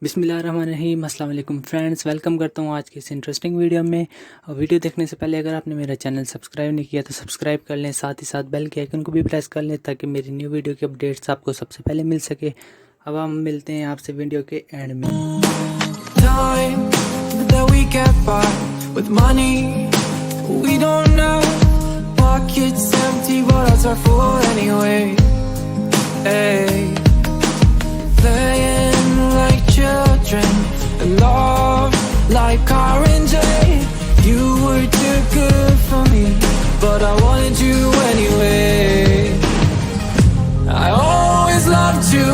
बिस्मिल्लाहिर्रहमानिर्रहीम अस्सलाम वालेकुम फ्रेंड्स, वेलकम करता हूँ आज की इस इंटरेस्टिंग वीडियो में। वीडियो देखने से पहले अगर आपने मेरा चैनल सब्सक्राइब नहीं किया तो सब्सक्राइब कर लें, साथ ही साथ बेल के आइकन को भी प्रेस कर लें ताकि मेरी न्यू वीडियो की अपडेट्स आपको सबसे पहले मिल सके। अब हम मिलते हैं आपसे वीडियो के एंड में। Time that we get by with money, we don't know. Pockets empty, but hearts are full anyway. Hey, playing like children and love like car and J. You were too good for me, but I wanted you anyway. I always loved you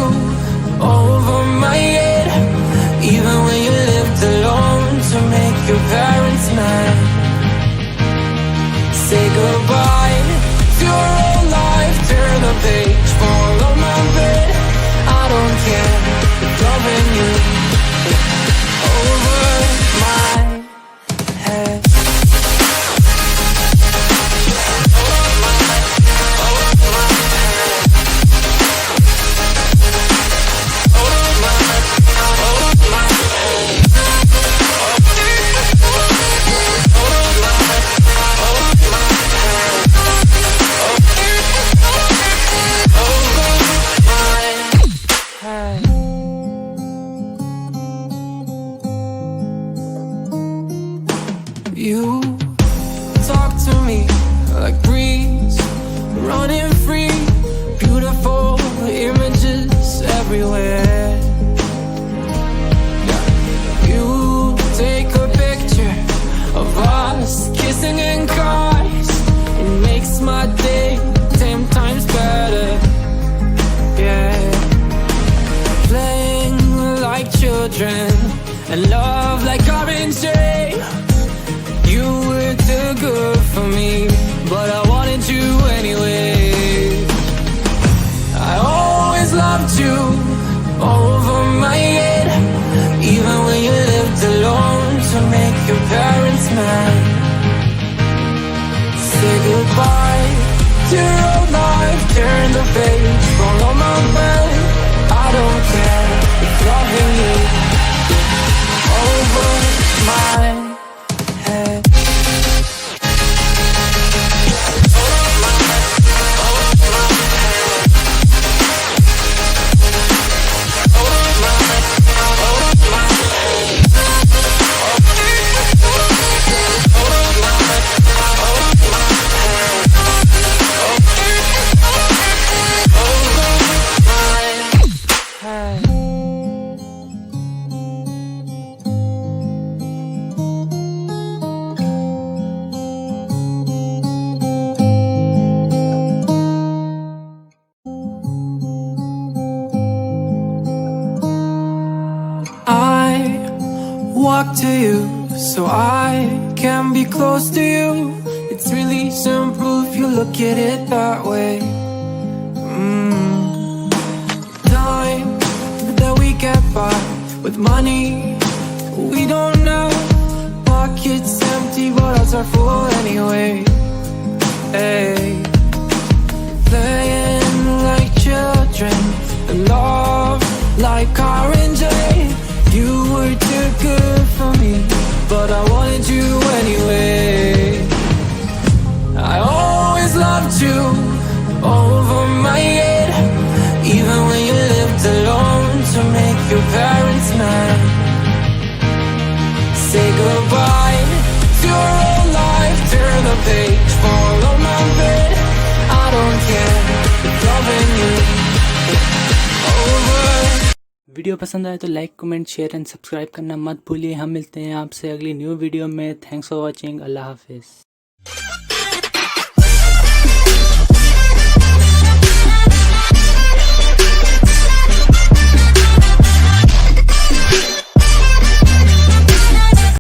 over my head, even when you lived alone to make your parents mad. Say goodbye to your old life, turn the page, follow my bed. I don't care if loving you over my head. You talk to me like breeze, running free, beautiful images everywhere. You take a picture of us kissing in cars, it makes my day 10 times better. Yeah, playing like children and love like orange. You were too good for me, but I wanted you anyway. I always loved you over my head, even when you lived alone to make your parents mad. Say goodbye to your old life, turn the page, follow my bed. I don't care if loving you over my head. I walk to you so I can be close to you. It's really simple if you look at it that way. Time that we get by with money, we don't know. Pockets empty, but hearts are full anyway. Hey, playing like children and love like car and J. You were too good for me, but I wanted you anyway. I always loved you over my head, even when you lived alone to make your parents mad. Say goodbye to your old life, turn the page, follow my bed. I don't care if loving you over. Video पसंद आए तो like, comment, share and subscribe करना मत भूलिए। हम मिलते हैं आपसे अगली न्यू वीडियो में। Thanks for watching. अल्लाह हाफिज़।